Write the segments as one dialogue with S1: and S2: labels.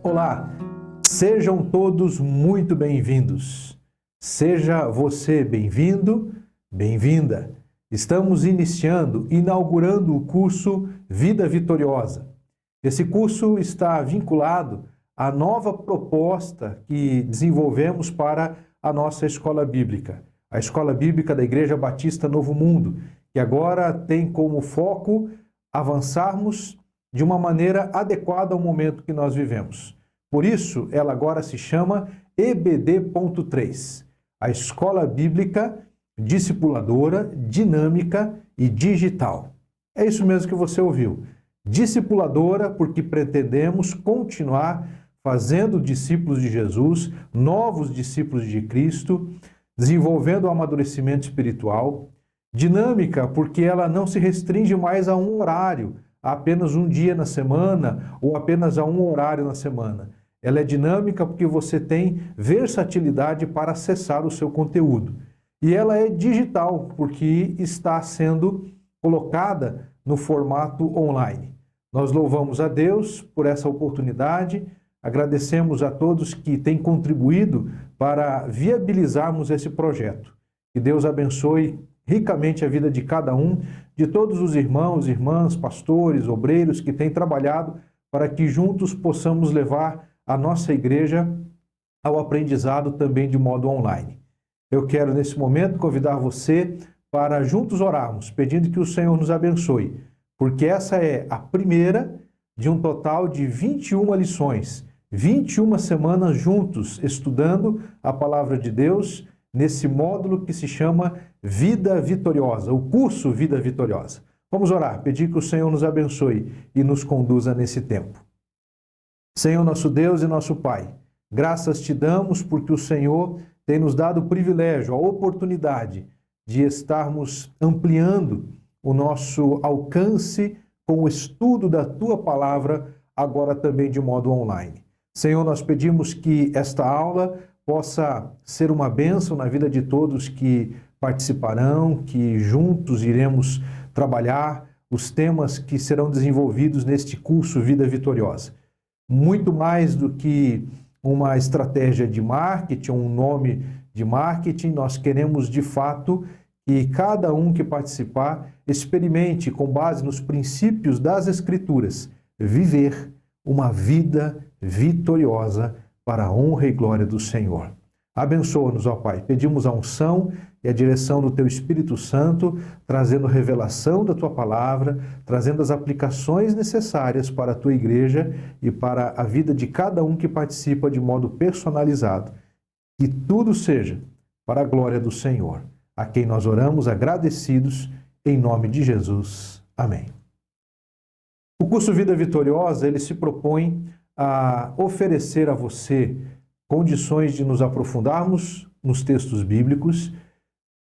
S1: Olá, sejam todos muito bem-vindos. Seja você bem-vindo, bem-vinda. Estamos inaugurando o curso Vida Vitoriosa. Esse curso está vinculado à nova proposta que desenvolvemos para a nossa escola bíblica, a Escola Bíblica da Igreja Batista Novo Mundo, que agora tem como foco avançarmos de uma maneira adequada ao momento que nós vivemos. Por isso, ela agora se chama EBD.3, a Escola Bíblica Discipuladora, Dinâmica e Digital. É isso mesmo que você ouviu. Discipuladora, porque pretendemos continuar fazendo discípulos de Jesus, novos discípulos de Cristo, desenvolvendo o amadurecimento espiritual. Dinâmica, porque ela não se restringe mais a um horário, a apenas um dia na semana ou apenas a um horário na semana. Ela é dinâmica porque você tem versatilidade para acessar o seu conteúdo. E ela é digital porque está sendo colocada no formato online. Nós louvamos a Deus por essa oportunidade, agradecemos a todos que têm contribuído para viabilizarmos esse projeto. Que Deus abençoe ricamente a vida de cada um, de todos os irmãos, irmãs, pastores, obreiros que têm trabalhado para que juntos possamos levar a nossa igreja ao aprendizado também de modo online. Eu quero nesse momento convidar você para juntos orarmos, pedindo que o Senhor nos abençoe, porque essa é a primeira de um total de 21 lições, 21 semanas juntos estudando a palavra de Deus nesse módulo que se chama Vida Vitoriosa, o curso Vida Vitoriosa. Vamos orar, pedir que o Senhor nos abençoe e nos conduza nesse tempo. Senhor nosso Deus e nosso Pai, graças te damos porque o Senhor tem nos dado o privilégio, a oportunidade de estarmos ampliando o nosso alcance com o estudo da Tua Palavra, agora também de modo online. Senhor, nós pedimos que esta aula possa ser uma bênção na vida de todos que participarão, que juntos iremos trabalhar os temas que serão desenvolvidos neste curso Vida Vitoriosa. Muito mais do que uma estratégia de marketing, um nome de marketing, nós queremos de fato que cada um que participar experimente, com base nos princípios das Escrituras, viver uma vida vitoriosa para a honra e glória do Senhor. Abençoa-nos, ó Pai. Pedimos a unção e a direção do Teu Espírito Santo, trazendo revelação da Tua Palavra, trazendo as aplicações necessárias para a Tua Igreja e para a vida de cada um que participa de modo personalizado. Que tudo seja para a glória do Senhor, a quem nós oramos agradecidos, em nome de Jesus. Amém. O curso Vida Vitoriosa, ele se propõe a oferecer a você condições de nos aprofundarmos nos textos bíblicos,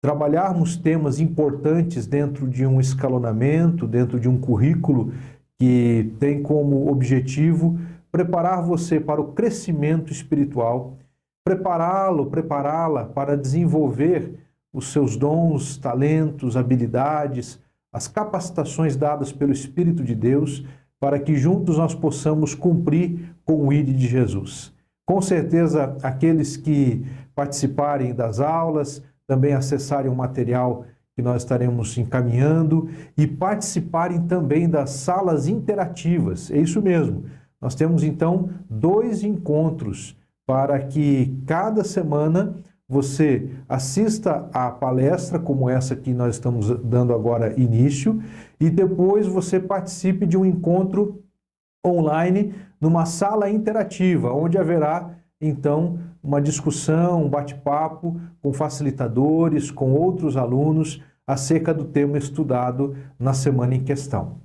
S1: trabalharmos temas importantes dentro de um escalonamento, dentro de um currículo que tem como objetivo preparar você para o crescimento espiritual, prepará-la para desenvolver os seus dons, talentos, habilidades, as capacitações dadas pelo Espírito de Deus, para que juntos nós possamos cumprir com o ID de Jesus. Com certeza, aqueles que participarem das aulas, também acessarem o material que nós estaremos encaminhando e participarem também das salas interativas. É isso mesmo. Nós temos, então, 2 encontros para que cada semana você assista à palestra como essa que nós estamos dando agora início e depois você participe de um encontro online numa sala interativa, onde haverá, então, uma discussão, um bate-papo com facilitadores, com outros alunos, acerca do tema estudado na semana em questão.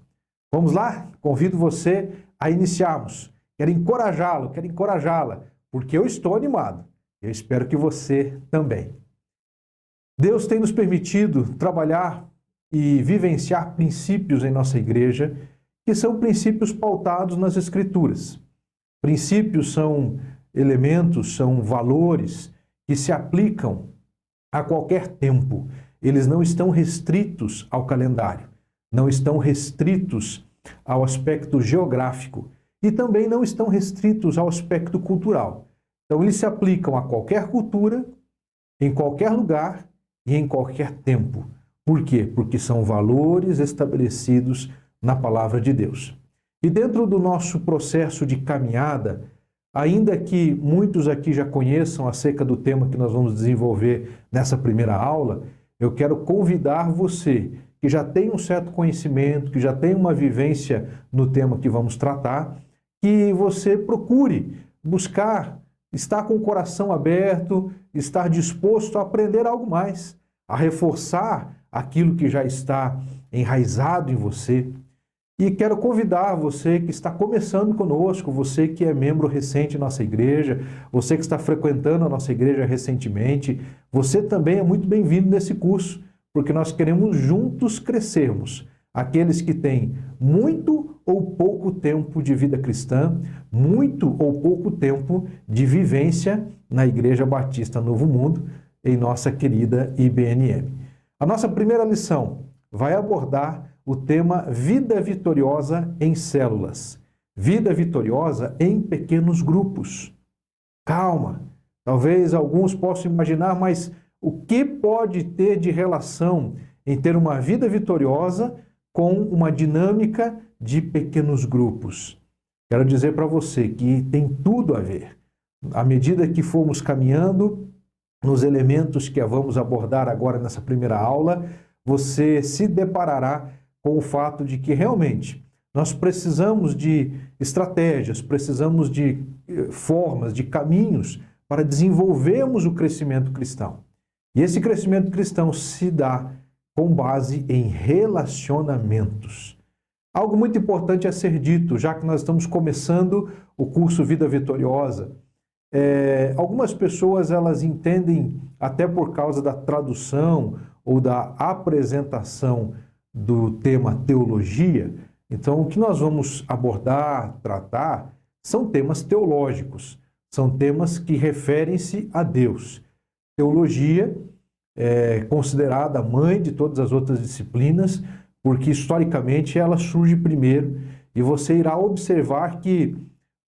S1: Vamos lá? Convido você a iniciarmos. Quero encorajá-la, porque eu estou animado. Eu espero que você também. Deus tem nos permitido trabalhar e vivenciar princípios em nossa igreja, que são princípios pautados nas Escrituras. Princípios são elementos, são valores que se aplicam a qualquer tempo. eles não estão restritos ao calendário, não estão restritos ao aspecto geográfico e também não estão restritos ao aspecto cultural. Então, eles se aplicam a qualquer cultura, em qualquer lugar e em qualquer tempo. Por quê? Porque são valores estabelecidos na palavra de Deus. E dentro do nosso processo de caminhada, ainda que muitos aqui já conheçam acerca do tema que nós vamos desenvolver nessa primeira aula, eu quero convidar você que já tem um certo conhecimento, que já tem uma vivência no tema que vamos tratar, que você procure buscar, estar com o coração aberto, estar disposto a aprender algo mais, a reforçar aquilo que já está enraizado em você. E quero convidar você que está começando conosco, você que é membro recente da nossa igreja, você que está frequentando a nossa igreja recentemente, você também é muito bem-vindo nesse curso, porque nós queremos juntos crescermos. Aqueles que têm muito ou pouco tempo de vida cristã, muito ou pouco tempo de vivência na Igreja Batista Novo Mundo, em nossa querida IBNM. A nossa primeira lição vai abordar o tema Vida Vitoriosa em Células. Vida vitoriosa em pequenos grupos. Calma, talvez alguns possam imaginar, mas o que pode ter de relação em ter uma vida vitoriosa com uma dinâmica de pequenos grupos? Quero dizer para você que tem tudo a ver. À medida que formos caminhando nos elementos que vamos abordar agora nessa primeira aula, você se deparará com o fato de que realmente nós precisamos de estratégias, precisamos de formas, de caminhos para desenvolvermos o crescimento cristão. E esse crescimento cristão se dá com base em relacionamentos. Algo muito importante a ser dito, já que nós estamos começando o curso Vida Vitoriosa. Algumas pessoas elas entendem, até por causa da tradução ou da apresentação do tema teologia, então o que nós vamos abordar, tratar, são temas teológicos, são temas que referem-se a Deus. Teologia é considerada a mãe de todas as outras disciplinas, porque historicamente ela surge primeiro, e você irá observar que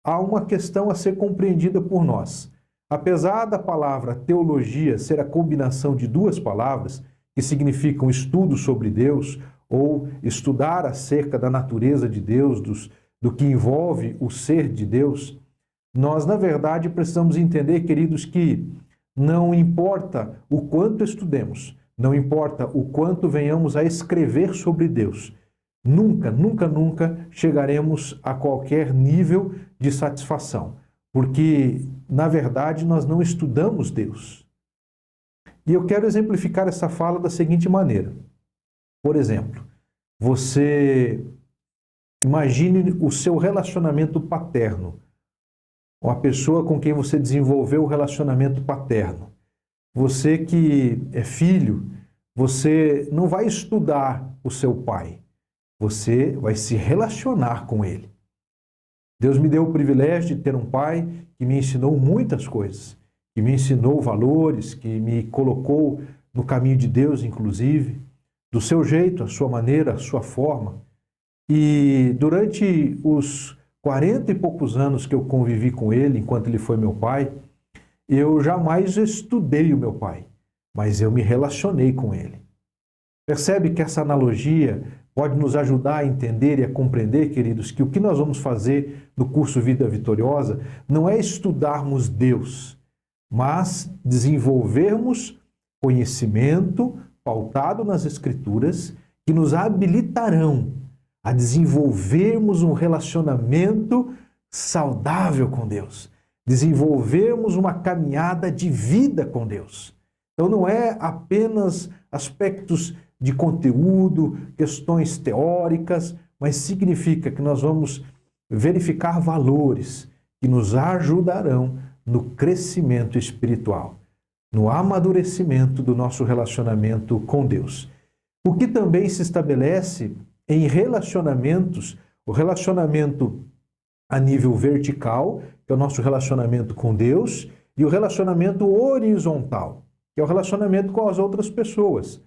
S1: há uma questão a ser compreendida por nós. Apesar da palavra teologia ser a combinação de duas palavras, que significam estudo sobre Deus, ou estudar acerca da natureza de Deus, do que envolve o ser de Deus, nós, na verdade, precisamos entender, queridos, que não importa o quanto estudemos, não importa o quanto venhamos a escrever sobre Deus, nunca, nunca, nunca chegaremos a qualquer nível de satisfação, porque, na verdade, nós não estudamos Deus. E eu quero exemplificar essa fala da seguinte maneira. Por exemplo, você imagine o seu relacionamento paterno, uma pessoa com quem você desenvolveu o relacionamento paterno. Você que é filho, você não vai estudar o seu pai, você vai se relacionar com ele. Deus me deu o privilégio de ter um pai que me ensinou muitas coisas, que me ensinou valores, que me colocou no caminho de Deus, inclusive, do seu jeito, a sua maneira, a sua forma. E durante os 40 e poucos anos que eu convivi com ele, enquanto ele foi meu pai, eu jamais estudei o meu pai, mas eu me relacionei com ele. Percebe que essa analogia pode nos ajudar a entender e a compreender, queridos, que o que nós vamos fazer no curso Vida Vitoriosa não é estudarmos Deus, mas desenvolvermos conhecimento pautado nas Escrituras que nos habilitarão a desenvolvermos um relacionamento saudável com Deus, desenvolvermos uma caminhada de vida com Deus. Então não é apenas aspectos de conteúdo, questões teóricas, mas significa que nós vamos verificar valores que nos ajudarão no crescimento espiritual, no amadurecimento do nosso relacionamento com Deus. O que também se estabelece em relacionamentos, o relacionamento a nível vertical, que é o nosso relacionamento com Deus, e o relacionamento horizontal, que é o relacionamento com as outras pessoas.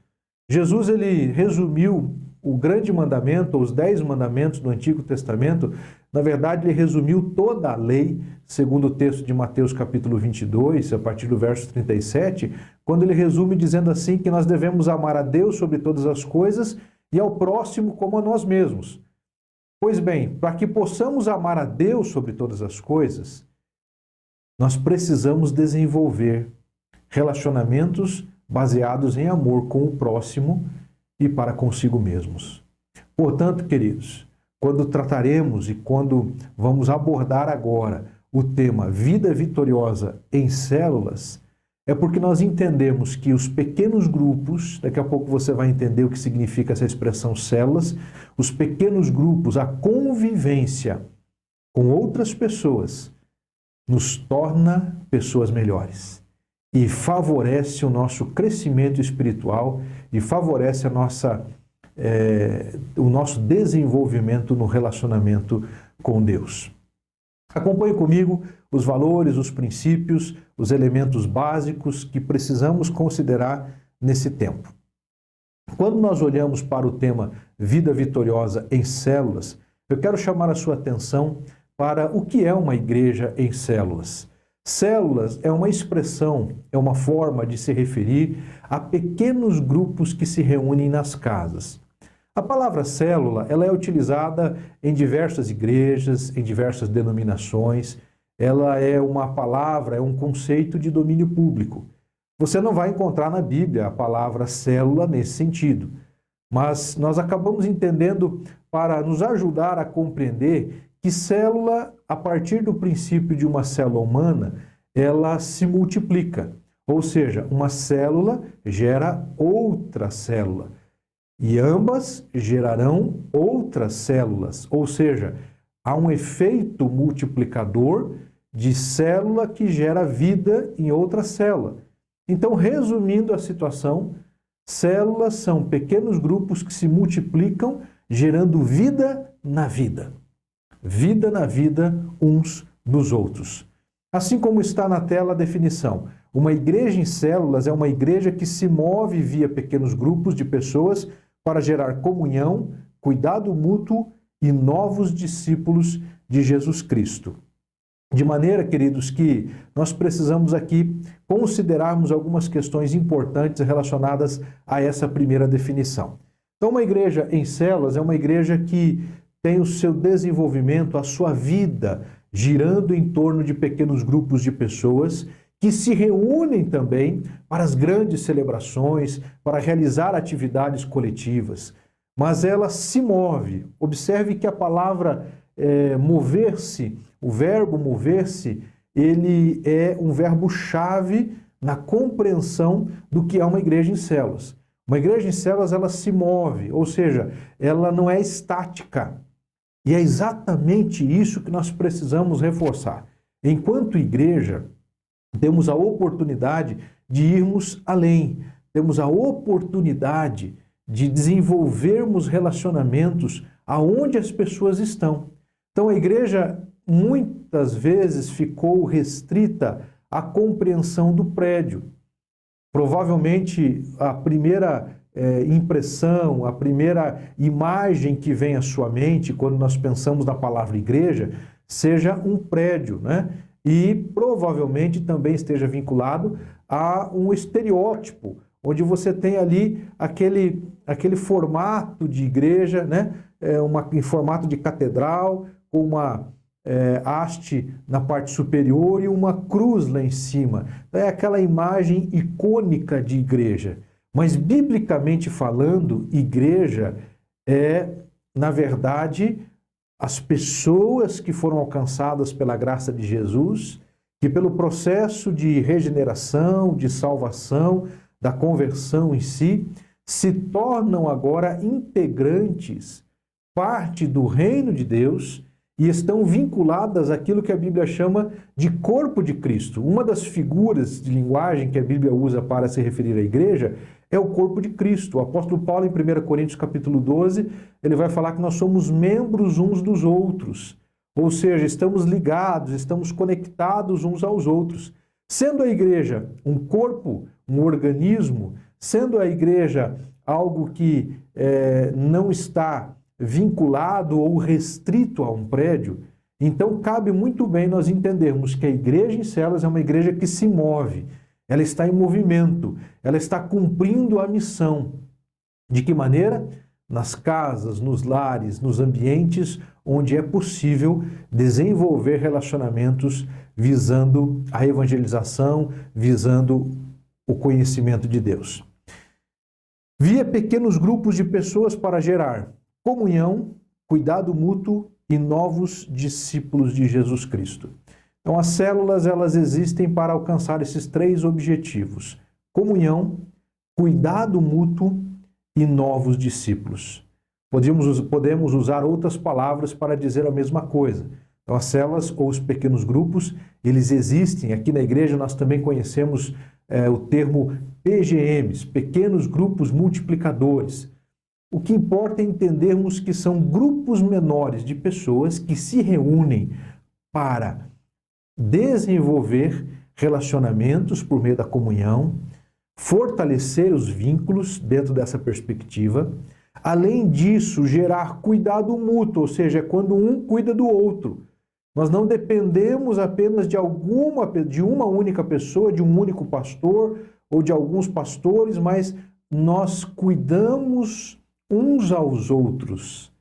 S1: Jesus, ele resumiu o grande mandamento, os 10 mandamentos do Antigo Testamento. Na verdade, ele resumiu toda a lei, segundo o texto de Mateus capítulo 22, a partir do verso 37, quando ele resume dizendo assim que nós devemos amar a Deus sobre todas as coisas e ao próximo como a nós mesmos. Pois bem, para que possamos amar a Deus sobre todas as coisas, nós precisamos desenvolver relacionamentos baseados em amor com o próximo e para consigo mesmos. Portanto, queridos, quando trataremos e quando vamos abordar agora o tema Vida Vitoriosa em Células, é porque nós entendemos que os pequenos grupos, daqui a pouco você vai entender o que significa essa expressão células, os pequenos grupos, a convivência com outras pessoas, nos torna pessoas melhores e favorece o nosso crescimento espiritual e favorece o nosso desenvolvimento no relacionamento com Deus. Acompanhe comigo os valores, os princípios, os elementos básicos que precisamos considerar nesse tempo. Quando nós olhamos para o tema Vida Vitoriosa em Células, eu quero chamar a sua atenção para o que é uma igreja em células. Células é uma expressão, é uma forma de se referir a pequenos grupos que se reúnem nas casas. A palavra célula, ela é utilizada em diversas igrejas, em diversas denominações. Ela é uma palavra, é um conceito de domínio público. Você não vai encontrar na Bíblia a palavra célula nesse sentido. Mas nós acabamos entendendo, para nos ajudar a compreender, que célula, a partir do princípio de uma célula humana, ela se multiplica. Ou seja, uma célula gera outra célula. E ambas gerarão outras células. Ou seja, há um efeito multiplicador de célula que gera vida em outra célula. Então, resumindo a situação, células são pequenos grupos que se multiplicam, gerando vida na vida. Vida na vida uns dos outros. Assim como está na tela a definição, uma igreja em células é uma igreja que se move via pequenos grupos de pessoas para gerar comunhão, cuidado mútuo e novos discípulos de Jesus Cristo. De maneira, queridos, que nós precisamos aqui considerarmos algumas questões importantes relacionadas a essa primeira definição. Então, uma igreja em células é uma igreja que tem o seu desenvolvimento, a sua vida, girando em torno de pequenos grupos de pessoas que se reúnem também para as grandes celebrações, para realizar atividades coletivas. Mas ela se move. Observe que a palavra mover-se, o verbo mover-se, ele é um verbo-chave na compreensão do que é uma igreja em células. Uma igreja em células, ela se move, ou seja, ela não é estática. E é exatamente isso que nós precisamos reforçar. Enquanto igreja, temos a oportunidade de irmos além, temos a oportunidade de desenvolvermos relacionamentos aonde as pessoas estão. Então a igreja muitas vezes ficou restrita à compreensão do prédio. Provavelmente a primeira impressão, a primeira imagem que vem à sua mente quando nós pensamos na palavra igreja, seja um prédio, né? E provavelmente também esteja vinculado a um estereótipo, onde você tem ali aquele formato de igreja, né? Em formato de catedral, com uma haste na parte superior e uma cruz lá em cima. Então, é aquela imagem icônica de igreja. Mas, biblicamente falando, igreja é, na verdade, as pessoas que foram alcançadas pela graça de Jesus, que pelo processo de regeneração, de salvação, da conversão em si, se tornam agora integrantes, parte do reino de Deus e estão vinculadas àquilo que a Bíblia chama de corpo de Cristo. Uma das figuras de linguagem que a Bíblia usa para se referir à igreja é o corpo de Cristo. O apóstolo Paulo, em 1 Coríntios capítulo 12, ele vai falar que nós somos membros uns dos outros. Ou seja, estamos ligados, estamos conectados uns aos outros. Sendo a igreja um corpo, um organismo, sendo a igreja algo que não está vinculado ou restrito a um prédio, então cabe muito bem nós entendermos que a igreja em células é uma igreja que se move, ela está em movimento, ela está cumprindo a missão. De que maneira? Nas casas, nos lares, nos ambientes onde é possível desenvolver relacionamentos visando a evangelização, visando o conhecimento de Deus. Via pequenos grupos de pessoas para gerar comunhão, cuidado mútuo e novos discípulos de Jesus Cristo. Então, as células, elas existem para alcançar esses três objetivos: comunhão, cuidado mútuo e novos discípulos. Podemos usar outras palavras para dizer a mesma coisa. Então, as células ou os pequenos grupos, eles existem. Aqui na igreja nós também conhecemos o termo PGMs, pequenos grupos multiplicadores. O que importa é entendermos que são grupos menores de pessoas que se reúnem para desenvolver relacionamentos por meio da comunhão, fortalecer os vínculos dentro dessa perspectiva. Além disso, gerar cuidado mútuo, ou seja, quando um cuida do outro. Nós não dependemos apenas de uma única pessoa, de um único pastor ou de alguns pastores, mas nós cuidamos uns aos outros.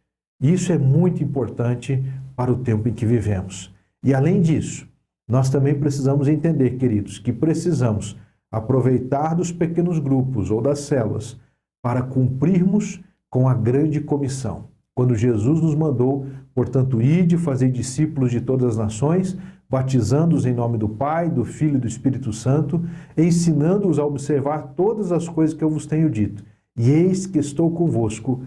S1: Isso é muito importante para o tempo em que vivemos. E além disso, nós também precisamos entender, queridos, que precisamos aproveitar dos pequenos grupos ou das células para cumprirmos com a grande comissão. Quando Jesus nos mandou, portanto, ide, fazer discípulos de todas as nações, batizando-os em nome do Pai, do Filho e do Espírito Santo, ensinando-os a observar todas as coisas que eu vos tenho dito. E eis que estou convosco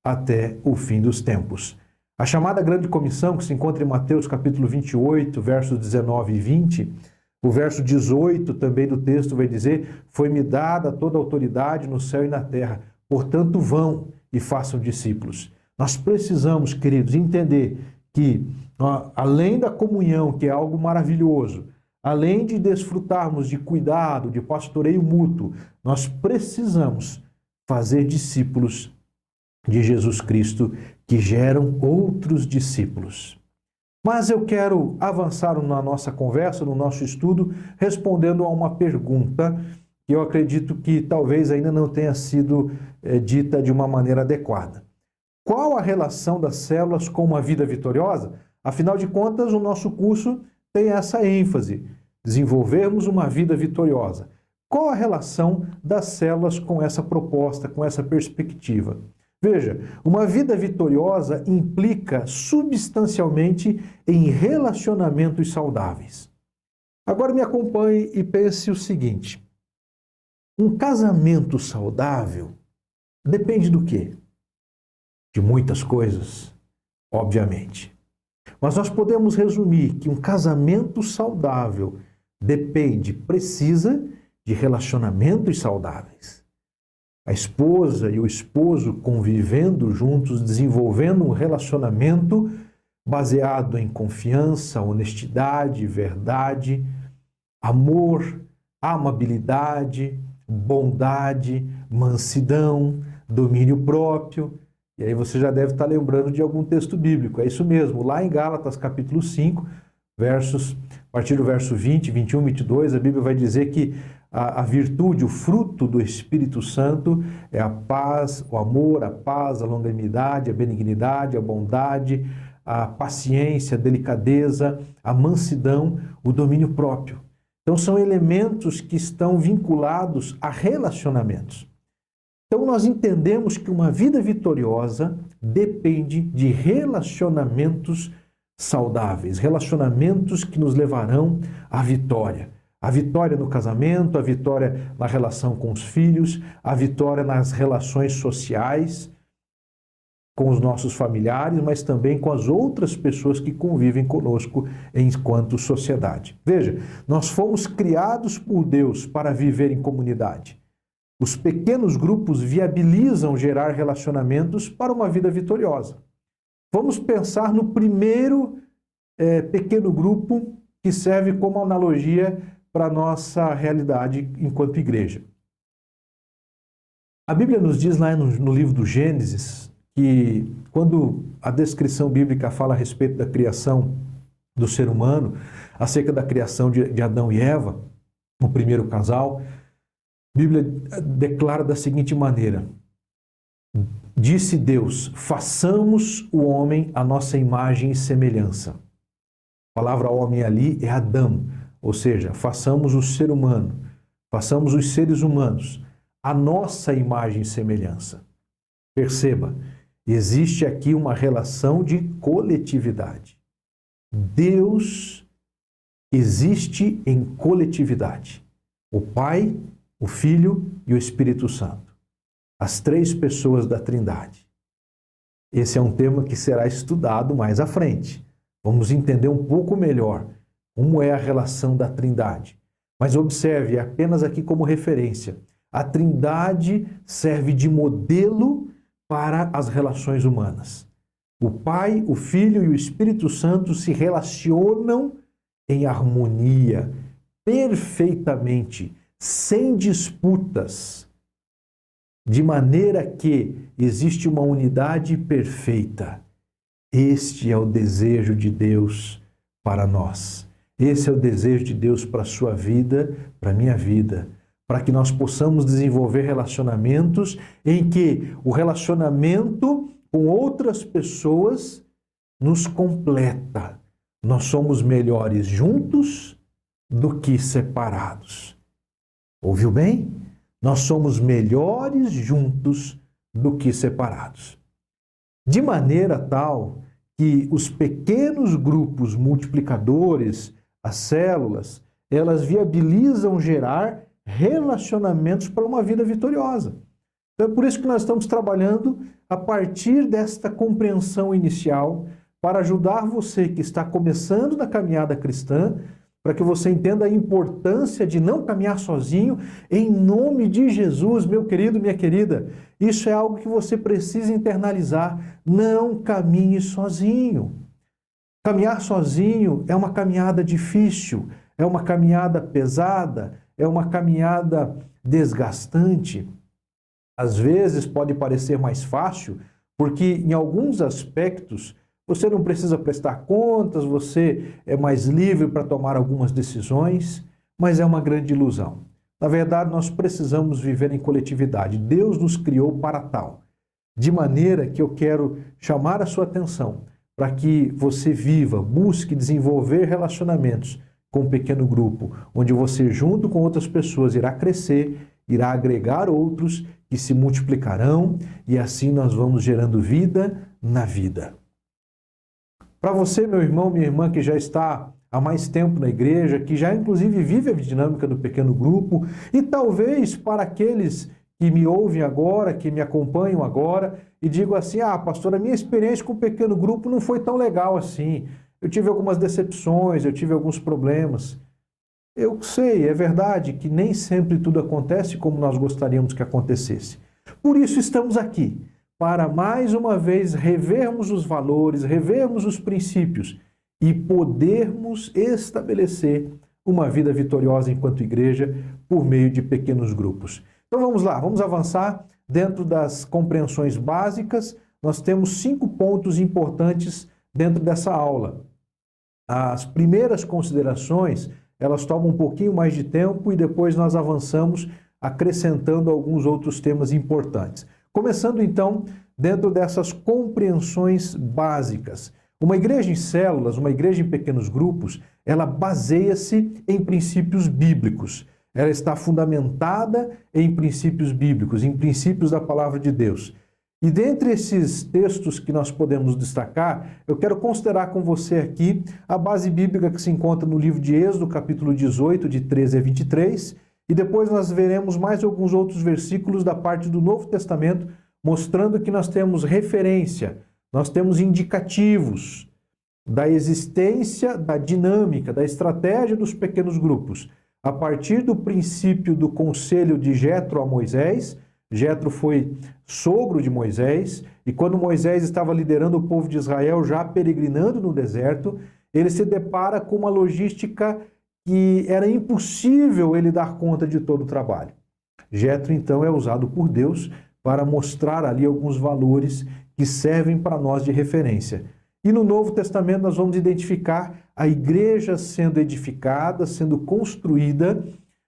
S1: até o fim dos tempos. A chamada grande comissão, que se encontra em Mateus capítulo 28, versos 19 e 20, o verso 18 também do texto vai dizer: foi-me dada toda a autoridade no céu e na terra, portanto vão e façam discípulos. Nós precisamos, queridos, entender que, além da comunhão, que é algo maravilhoso, além de desfrutarmos de cuidado, de pastoreio mútuo, nós precisamos fazer discípulos de Jesus Cristo que geram outros discípulos. Mas eu quero avançar na nossa conversa, no nosso estudo, respondendo a uma pergunta que eu acredito que talvez ainda não tenha sido dita de uma maneira adequada. Qual a relação das células com uma vida vitoriosa? Afinal de contas, o nosso curso tem essa ênfase: desenvolvermos uma vida vitoriosa. Qual a relação das células com essa proposta, com essa perspectiva? Veja, uma vida vitoriosa implica substancialmente em relacionamentos saudáveis. Agora me acompanhe e pense o seguinte: um casamento saudável depende do quê? De muitas coisas, obviamente. Mas nós podemos resumir que um casamento saudável precisa de relacionamentos saudáveis. A esposa e o esposo convivendo juntos, desenvolvendo um relacionamento baseado em confiança, honestidade, verdade, amor, amabilidade, bondade, mansidão, domínio próprio. E aí você já deve estar lembrando de algum texto bíblico. É isso mesmo, lá em Gálatas capítulo 5, a partir do verso 20, 21, 22, a Bíblia vai dizer que a virtude, o fruto do Espírito Santo é a paz, o amor, a paz, a longanimidade, a benignidade, a bondade, a paciência, a delicadeza, a mansidão, o domínio próprio. Então são elementos que estão vinculados a relacionamentos. Então nós entendemos que uma vida vitoriosa depende de relacionamentos saudáveis, relacionamentos que nos levarão à vitória. A vitória no casamento, a vitória na relação com os filhos, a vitória nas relações sociais com os nossos familiares, mas também com as outras pessoas que convivem conosco enquanto sociedade. Veja, nós fomos criados por Deus para viver em comunidade. Os pequenos grupos viabilizam gerar relacionamentos para uma vida vitoriosa. Vamos pensar no primeiro pequeno grupo que serve como analogia para a nossa realidade enquanto igreja. A Bíblia nos diz lá no livro do Gênesis que quando a descrição bíblica fala a respeito da criação do ser humano, acerca da criação de Adão e Eva, o primeiro casal, a Bíblia declara da seguinte maneira: disse Deus, façamos o homem à nossa imagem e semelhança. A palavra homem ali é Adão, ou seja, façamos o ser humano, façamos os seres humanos à nossa imagem e semelhança. Perceba, existe aqui uma relação de coletividade. Deus existe em coletividade. O Pai, o Filho e o Espírito Santo. As três pessoas da Trindade. Esse é um tema que será estudado mais à frente. Vamos entender um pouco melhor como é a relação da Trindade. Mas observe, é apenas aqui como referência. A Trindade serve de modelo para as relações humanas. O Pai, o Filho e o Espírito Santo se relacionam em harmonia, perfeitamente, sem disputas, de maneira que existe uma unidade perfeita. Este é o desejo de Deus para nós. Esse é o desejo de Deus para a sua vida, para a minha vida, para que nós possamos desenvolver relacionamentos em que o relacionamento com outras pessoas nos completa. Nós somos melhores juntos do que separados. Ouviu bem? Nós somos melhores juntos do que separados. De maneira tal que os pequenos grupos multiplicadores, as células, elas viabilizam gerar relacionamentos para uma vida vitoriosa. Então é por isso que nós estamos trabalhando a partir desta compreensão inicial para ajudar você que está começando na caminhada cristã, para que você entenda a importância de não caminhar sozinho, em nome de Jesus, meu querido, minha querida. Isso é algo que você precisa internalizar. Não caminhe sozinho. Caminhar sozinho é uma caminhada difícil, é uma caminhada pesada, é uma caminhada desgastante. Às vezes pode parecer mais fácil, porque em alguns aspectos você não precisa prestar contas, você é mais livre para tomar algumas decisões, mas é uma grande ilusão. Na verdade, nós precisamos viver em coletividade. Deus nos criou para tal. De maneira que eu quero chamar a sua atenção para que você viva, busque desenvolver relacionamentos com um pequeno grupo, onde você, junto com outras pessoas, irá crescer, irá agregar outros que se multiplicarão e assim nós vamos gerando vida na vida. Para você, meu irmão, minha irmã, que já está há mais tempo na igreja, que já inclusive vive a dinâmica do pequeno grupo, e talvez para aqueles que me ouvem agora, que me acompanham agora, e digo assim, pastor, a minha experiência com o pequeno grupo não foi tão legal assim. Eu tive algumas decepções, eu tive alguns problemas. Eu sei, é verdade que nem sempre tudo acontece como nós gostaríamos que acontecesse. Por isso estamos aqui, para mais uma vez revermos os valores, revermos os princípios e podermos estabelecer uma vida vitoriosa enquanto igreja por meio de pequenos grupos. Então vamos lá, vamos avançar dentro das compreensões básicas. Nós temos 5 pontos importantes dentro dessa aula. As primeiras considerações, elas tomam um pouquinho mais de tempo e depois nós avançamos acrescentando alguns outros temas importantes. Começando então dentro dessas compreensões básicas. Uma igreja em células, uma igreja em pequenos grupos, ela baseia-se em princípios bíblicos. Ela está fundamentada em princípios bíblicos, em princípios da palavra de Deus. E dentre esses textos que nós podemos destacar, eu quero considerar com você aqui a base bíblica que se encontra no livro de Êxodo, capítulo 18, de 13 a 23, e depois nós veremos mais alguns outros versículos da parte do Novo Testamento, mostrando que nós temos referência, nós temos indicativos da existência, da dinâmica, da estratégia dos pequenos grupos. A partir do princípio do conselho de Jetro a Moisés, Jetro foi sogro de Moisés, e quando Moisés estava liderando o povo de Israel, já peregrinando no deserto, ele se depara com uma logística que era impossível ele dar conta de todo o trabalho. Jetro, então, é usado por Deus para mostrar ali alguns valores que servem para nós de referência. E no Novo Testamento nós vamos identificar a igreja sendo edificada, sendo construída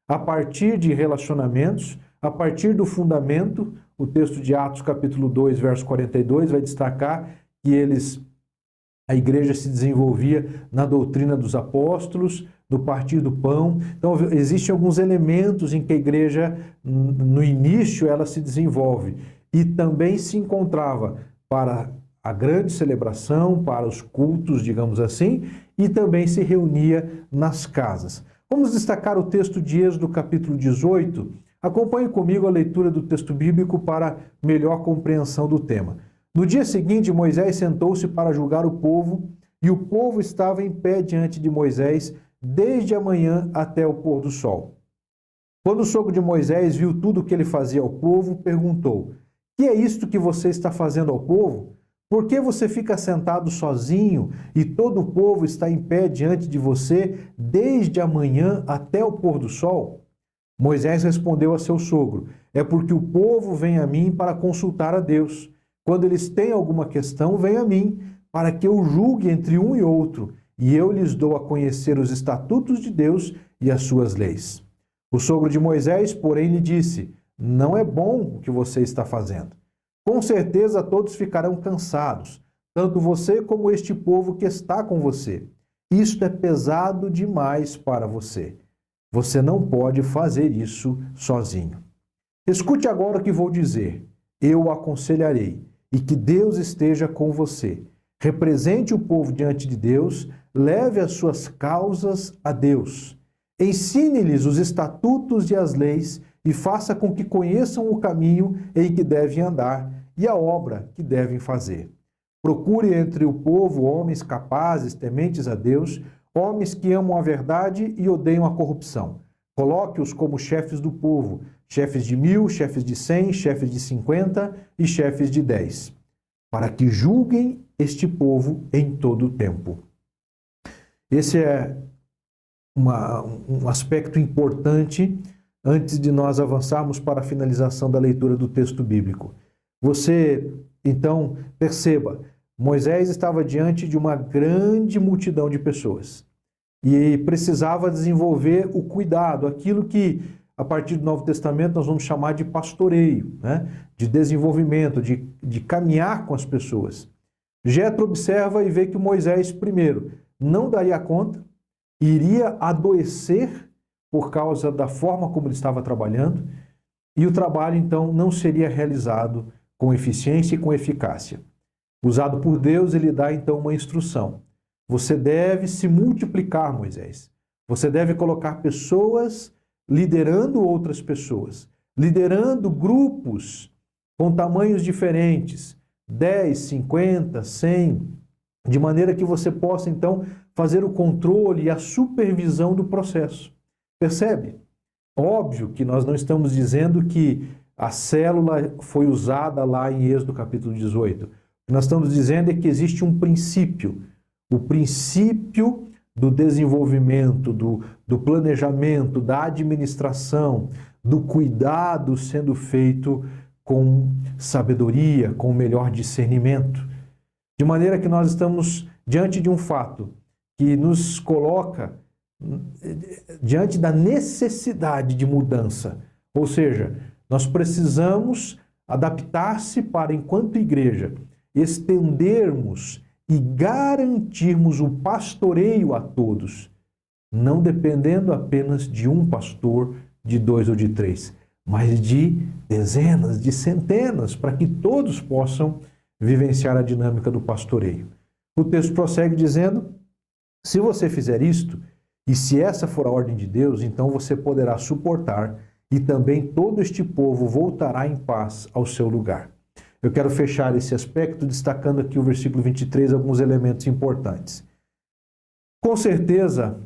S1: a partir de relacionamentos, a partir do fundamento. O texto de Atos capítulo 2, verso 42 vai destacar que a igreja se desenvolvia na doutrina dos apóstolos, no partir do pão. Então, existem alguns elementos em que a igreja, no início, ela se desenvolve. E também se encontrava para a grande celebração, para os cultos, digamos assim, e também se reunia nas casas. Vamos destacar o texto de Êxodo, capítulo 18. Acompanhe comigo a leitura do texto bíblico para melhor compreensão do tema. No dia seguinte, Moisés sentou-se para julgar o povo, e o povo estava em pé diante de Moisés, desde a manhã até o pôr do sol. Quando o sogro de Moisés viu tudo o que ele fazia ao povo, perguntou: "Que é isto que você está fazendo ao povo? Por que você fica sentado sozinho e todo o povo está em pé diante de você desde a manhã até o pôr do sol?" Moisés respondeu a seu sogro: "É porque o povo vem a mim para consultar a Deus. Quando eles têm alguma questão, vem a mim, para que eu julgue entre um e outro, e eu lhes dou a conhecer os estatutos de Deus e as suas leis." O sogro de Moisés, porém, lhe disse: "Não é bom o que você está fazendo. Com certeza todos ficarão cansados, tanto você como este povo que está com você. Isto é pesado demais para você. Você não pode fazer isso sozinho. Escute agora o que vou dizer. Eu o aconselharei, e que Deus esteja com você. Represente o povo diante de Deus, leve as suas causas a Deus. Ensine-lhes os estatutos e as leis, e faça com que conheçam o caminho em que devem andar e a obra que devem fazer. Procure entre o povo homens capazes, tementes a Deus, homens que amam a verdade e odeiam a corrupção. Coloque-os como chefes do povo, chefes de 1000, chefes de 100, chefes de 50 e chefes de 10, para que julguem este povo em todo o tempo." Esse é um aspecto importante antes de nós avançarmos para a finalização da leitura do texto bíblico. Você, então, perceba, Moisés estava diante de uma grande multidão de pessoas e precisava desenvolver o cuidado, aquilo que, a partir do Novo Testamento, nós vamos chamar de pastoreio, né? De desenvolvimento, de caminhar com as pessoas. Jetro observa e vê que Moisés, primeiro, não daria conta, iria adoecer por causa da forma como ele estava trabalhando, e o trabalho, então, não seria realizado com eficiência e com eficácia. Usado por Deus, ele dá, então, uma instrução. Você deve se multiplicar, Moisés. Você deve colocar pessoas liderando outras pessoas, liderando grupos com tamanhos diferentes, 10, 50, 100, de maneira que você possa, então, fazer o controle e a supervisão do processo. Percebe? Óbvio que nós não estamos dizendo que a célula foi usada lá em Êxodo capítulo 18. O que nós estamos dizendo é que existe um princípio, o princípio do desenvolvimento, do planejamento, da administração, do cuidado sendo feito com sabedoria, com o melhor discernimento. De maneira que nós estamos diante de um fato que nos coloca diante da necessidade de mudança. Ou seja, nós precisamos adaptar-se para, enquanto igreja, estendermos e garantirmos o pastoreio a todos, não dependendo apenas de um pastor, de 2 ou de 3, mas de dezenas, de centenas, para que todos possam vivenciar a dinâmica do pastoreio. O texto prossegue dizendo: se você fizer isto, e se essa for a ordem de Deus, então você poderá suportar, e também todo este povo voltará em paz ao seu lugar. Eu quero fechar esse aspecto destacando aqui o versículo 23, alguns elementos importantes. Com certeza,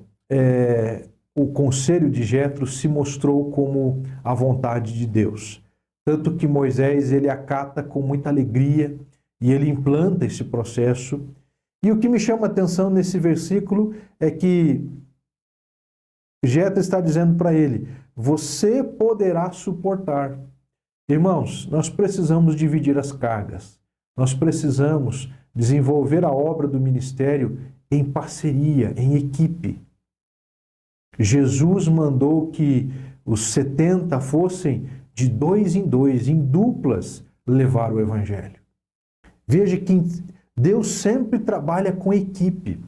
S1: o conselho de Jetro se mostrou como a vontade de Deus. Tanto que Moisés, ele acata com muita alegria e ele implanta esse processo. E o que me chama a atenção nesse versículo é que Jetro está dizendo para ele: você poderá suportar. Irmãos, nós precisamos dividir as cargas. Nós precisamos desenvolver a obra do ministério em parceria, em equipe. Jesus mandou que os 70 fossem de 2 em 2, em duplas, levar o evangelho. Veja que Deus sempre trabalha com equipe.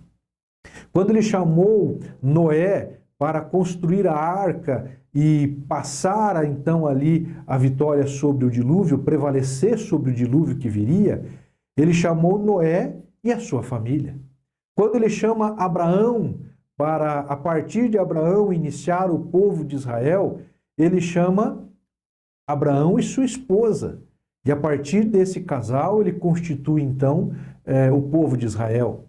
S1: Quando ele chamou Noé para construir a arca e passar então ali a vitória sobre o dilúvio, prevalecer sobre o dilúvio que viria, ele chamou Noé e a sua família. Quando ele chama Abraão para, a partir de Abraão, iniciar o povo de Israel, ele chama Abraão e sua esposa. E a partir desse casal, ele constitui então o povo de Israel.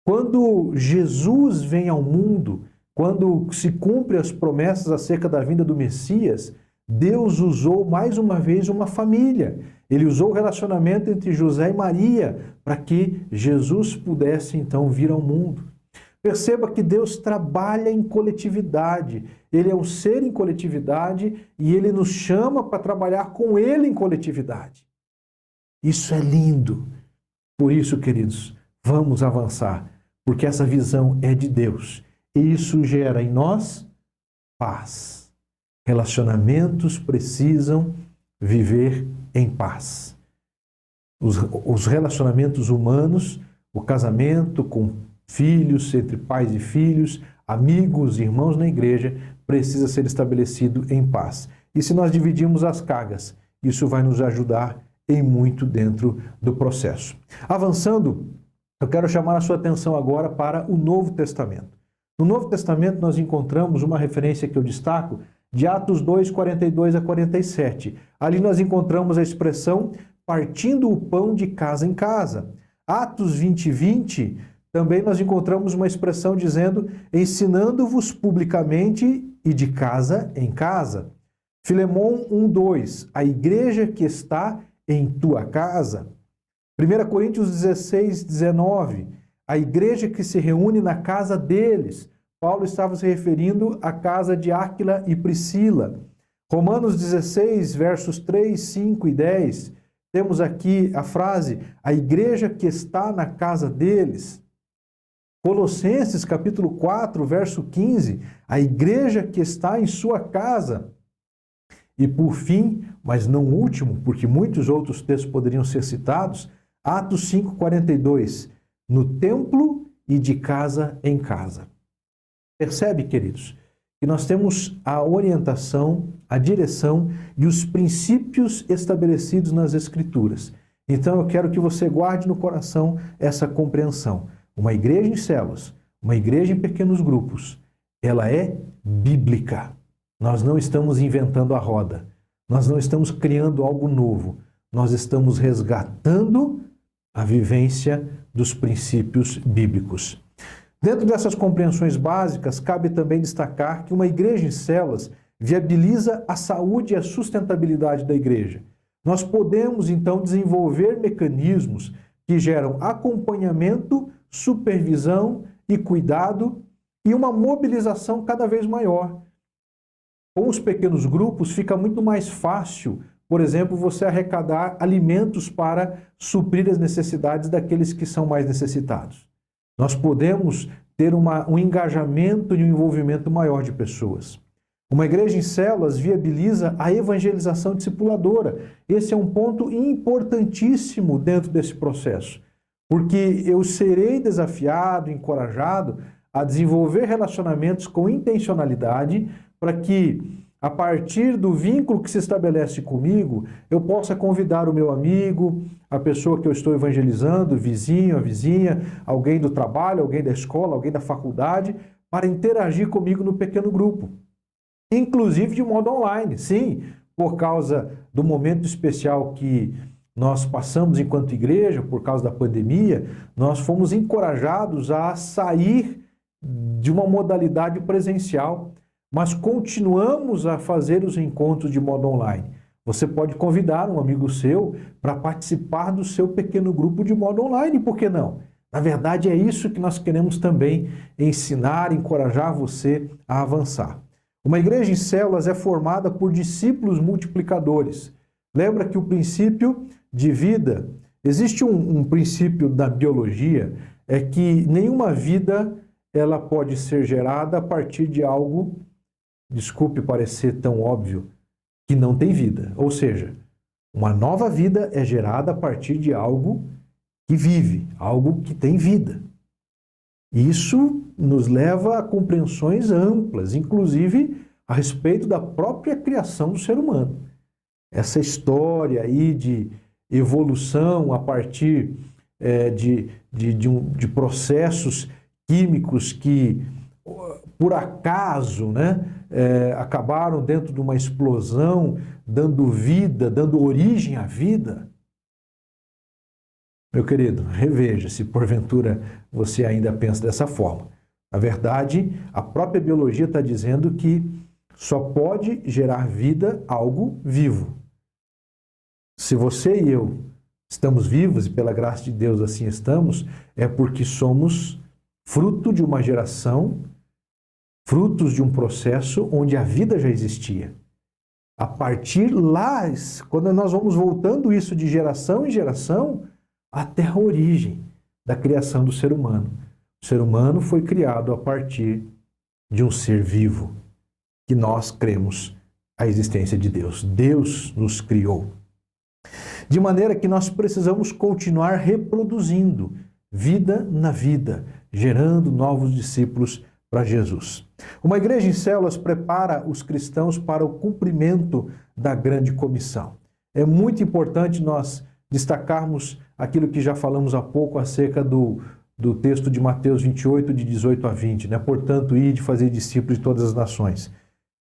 S1: Quando Jesus vem ao mundo, quando se cumpre as promessas acerca da vinda do Messias, Deus usou mais uma vez uma família. Ele usou o relacionamento entre José e Maria para que Jesus pudesse então vir ao mundo. Perceba que Deus trabalha em coletividade. Ele é um ser em coletividade e ele nos chama para trabalhar com ele em coletividade. Isso é lindo. Por isso, queridos, vamos avançar, porque essa visão é de Deus. E isso gera em nós paz. Relacionamentos precisam viver em paz. Os relacionamentos humanos, o casamento com filhos, entre pais e filhos, amigos, irmãos na igreja, precisa ser estabelecido em paz. E se nós dividirmos as cargas, isso vai nos ajudar em muito dentro do processo. Avançando, eu quero chamar a sua atenção agora para o Novo Testamento. No Novo Testamento nós encontramos uma referência que eu destaco de Atos 2, 42 a 47. Ali nós encontramos a expressão partindo o pão de casa em casa. Atos 20, 20, também nós encontramos uma expressão dizendo ensinando-vos publicamente e de casa em casa. Filemon 1, 2, a igreja que está em tua casa. 1 Coríntios 16, 19, a igreja que se reúne na casa deles. Paulo estava se referindo à casa de Áquila e Priscila. Romanos 16, versos 3, 5 e 10, temos aqui a frase, a igreja que está na casa deles. Colossenses capítulo 4, verso 15, a igreja que está em sua casa. E por fim, mas não último, porque muitos outros textos poderiam ser citados, Atos 5, 42, no templo e de casa em casa. Percebe, queridos, que nós temos a orientação, a direção e os princípios estabelecidos nas Escrituras. Então eu quero que você guarde no coração essa compreensão. Uma igreja em células, uma igreja em pequenos grupos, ela é bíblica. Nós não estamos inventando a roda, nós não estamos criando algo novo, nós estamos resgatando a vivência dos princípios bíblicos. Dentro dessas compreensões básicas, cabe também destacar que uma igreja em células viabiliza a saúde e a sustentabilidade da igreja. Nós podemos, então, desenvolver mecanismos que geram acompanhamento, supervisão e cuidado e uma mobilização cada vez maior. Com os pequenos grupos, fica muito mais fácil, por exemplo, você arrecadar alimentos para suprir as necessidades daqueles que são mais necessitados. Nós podemos ter um engajamento e um envolvimento maior de pessoas. Uma igreja em células viabiliza a evangelização discipuladora. Esse é um ponto importantíssimo dentro desse processo, porque eu serei desafiado, encorajado a desenvolver relacionamentos com intencionalidade para que, a partir do vínculo que se estabelece comigo, eu possa convidar o meu amigo, a pessoa que eu estou evangelizando, o vizinho, a vizinha, alguém do trabalho, alguém da escola, alguém da faculdade, para interagir comigo no pequeno grupo. Inclusive de modo online, sim, por causa do momento especial que nós passamos enquanto igreja, por causa da pandemia, nós fomos encorajados a sair de uma modalidade presencial, mas continuamos a fazer os encontros de modo online. Você pode convidar um amigo seu para participar do seu pequeno grupo de modo online, por que não? Na verdade, é isso que nós queremos também ensinar, encorajar você a avançar. Uma igreja em células é formada por discípulos multiplicadores. Lembra que o princípio de vida, existe um princípio da biologia, é que nenhuma vida ela pode ser gerada a partir de algo, desculpe parecer tão óbvio, que não tem vida. Ou seja, uma nova vida é gerada a partir de algo que vive, algo que tem vida. Isso nos leva a compreensões amplas, inclusive a respeito da própria criação do ser humano. Essa história aí de evolução a partir de processos químicos que, por acaso, acabaram dentro de uma explosão, dando vida, dando origem à vida. Meu querido, reveja se porventura você ainda pensa dessa forma. Na verdade, a própria biologia está dizendo que só pode gerar vida algo vivo. Se você e eu estamos vivos, e pela graça de Deus assim estamos, é porque somos fruto de uma geração, frutos de um processo onde a vida já existia. A partir lá, quando nós vamos voltando isso de geração em geração, até a origem da criação do ser humano. O ser humano foi criado a partir de um ser vivo, que nós cremos a existência de Deus. Deus nos criou. De maneira que nós precisamos continuar reproduzindo vida na vida, gerando novos discípulos para Jesus. Uma igreja em células prepara os cristãos para o cumprimento da grande comissão. É muito importante nós destacarmos aquilo que já falamos há pouco acerca do texto de Mateus 28, de 18 a 20, Portanto, ide fazer discípulos de todas as nações.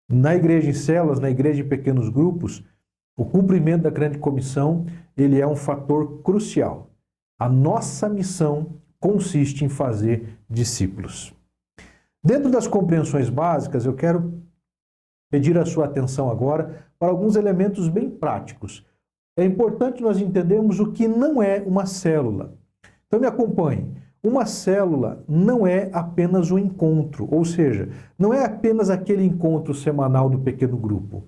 S1: Na igreja em células, na igreja em pequenos grupos, o cumprimento da grande comissão, ele é um fator crucial. A nossa missão consiste em fazer discípulos. Dentro das compreensões básicas, eu quero pedir a sua atenção agora para alguns elementos bem práticos. É importante nós entendermos o que não é uma célula. Então me acompanhe. Uma célula não é apenas um encontro, ou seja, não é apenas aquele encontro semanal do pequeno grupo.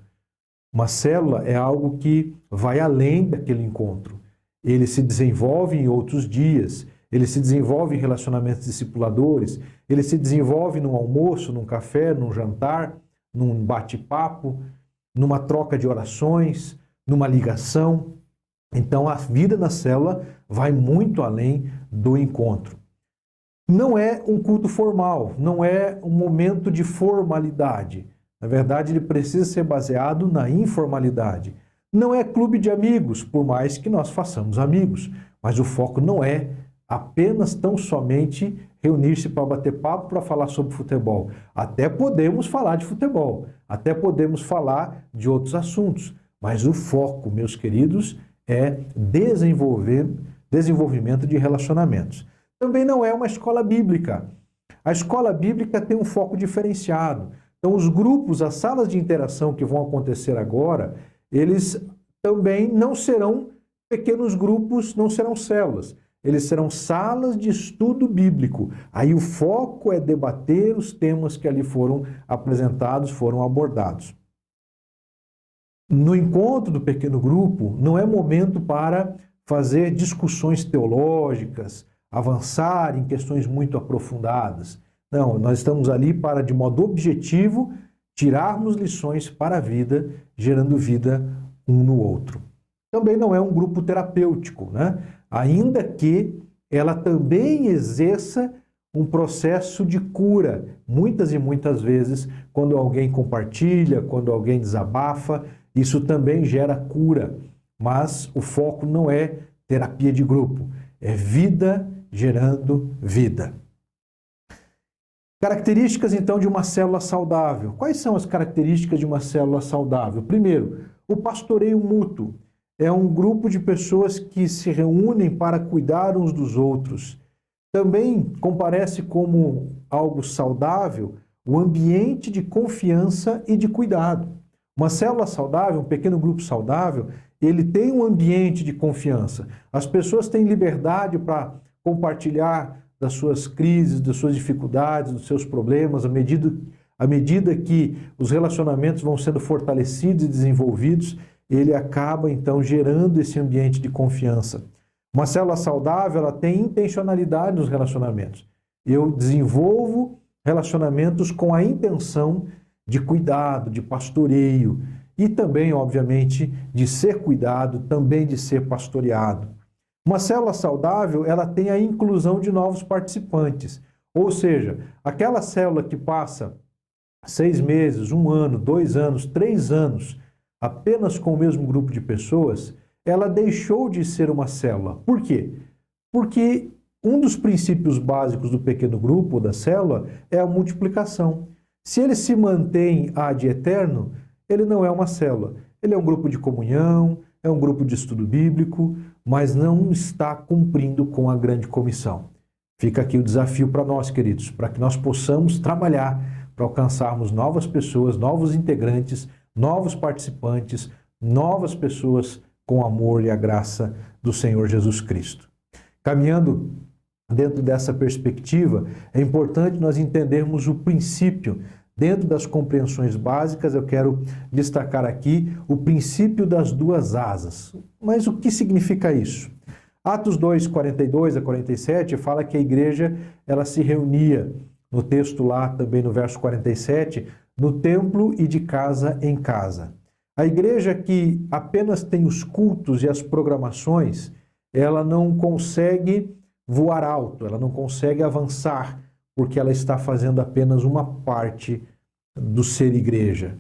S1: Uma célula é algo que vai além daquele encontro. Ele se desenvolve em outros dias, ele se desenvolve em relacionamentos discipuladores, ele se desenvolve num almoço, num café, num jantar, num bate-papo, numa troca de orações, numa ligação. Então a vida na célula vai muito além do encontro. Não é um culto formal, não é um momento de formalidade. Na verdade, ele precisa ser baseado na informalidade. Não é clube de amigos, por mais que nós façamos amigos, mas o foco não é apenas tão somente reunir-se para bater papo, para falar sobre futebol. Até podemos falar de futebol, até podemos falar de outros assuntos, mas o foco, meus queridos, é desenvolvimento de relacionamentos. Também não é uma escola bíblica. A escola bíblica tem um foco diferenciado. Então, os grupos, as salas de interação que vão acontecer agora, eles também não serão pequenos grupos, não serão células. Eles serão salas de estudo bíblico. Aí o foco é debater os temas que ali foram apresentados, foram abordados. No encontro do pequeno grupo, não é momento para fazer discussões teológicas, avançar em questões muito aprofundadas. Não, nós estamos ali para, de modo objetivo, tirarmos lições para a vida, gerando vida um no outro. Também não é um grupo terapêutico, ainda que ela também exerça um processo de cura. Muitas e muitas vezes, quando alguém compartilha, quando alguém desabafa, isso também gera cura. Mas o foco não é terapia de grupo, é vida gerando vida. Características, então, de uma célula saudável. Quais são as características de uma célula saudável? Primeiro, o pastoreio mútuo. É um grupo de pessoas que se reúnem para cuidar uns dos outros. Também comparece como algo saudável o ambiente de confiança e de cuidado. Uma célula saudável, um pequeno grupo saudável, ele tem um ambiente de confiança. As pessoas têm liberdade para compartilhar das suas crises, das suas dificuldades, dos seus problemas, à medida que os relacionamentos vão sendo fortalecidos e desenvolvidos, ele acaba então gerando esse ambiente de confiança. Uma célula saudável, ela tem intencionalidade nos relacionamentos. Eu desenvolvo relacionamentos com a intenção de cuidado, de pastoreio e também, obviamente, de ser cuidado, também de ser pastoreado. Uma célula saudável, ela tem a inclusão de novos participantes. Ou seja, aquela célula que passa 6 meses, 1 ano, 2 anos, 3 anos, apenas com o mesmo grupo de pessoas, ela deixou de ser uma célula. Por quê? Porque um dos princípios básicos do pequeno grupo, da célula, é a multiplicação. Se ele se mantém ad eterno, ele não é uma célula. Ele é um grupo de comunhão, é um grupo de estudo bíblico, mas não está cumprindo com a grande comissão. Fica aqui o desafio para nós, queridos, para que nós possamos trabalhar para alcançarmos novas pessoas, novos integrantes, novos participantes, novas pessoas com o amor e a graça do Senhor Jesus Cristo. Caminhando dentro dessa perspectiva, é importante nós entendermos o princípio. Dentro das compreensões básicas, eu quero destacar aqui o princípio das 2 asas. Mas o que significa isso? Atos 2, 42 a 47, fala que a igreja ela se reunia, no texto lá também no verso 47, no templo e de casa em casa. A igreja que apenas tem os cultos e as programações, ela não consegue voar alto, ela não consegue avançar, porque ela está fazendo apenas uma parte do ser igreja.